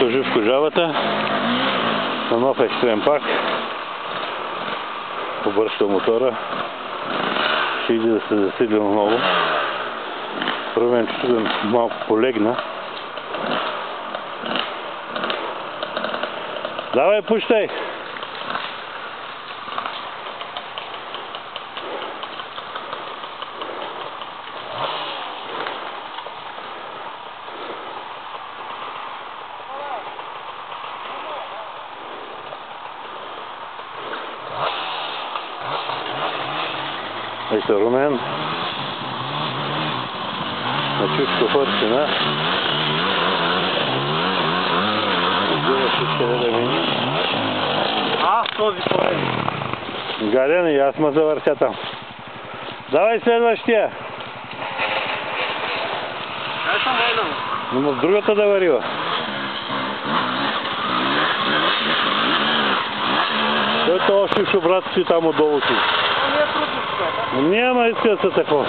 Ето Живко Жабата на нов екстрем пак. Обръща мотора. Ще иде да се засили много. Променчето да малко полегна. Давай, пущай! Ето Румен. На чушко фършина. Отдива всички да мине. Този полезен. Гален и аз ме завъртя там. Давай следващия. Кай съм война? Но в другата да варила. Той още брат си там отдолу си. Не е трудно. Няма иска да се такова.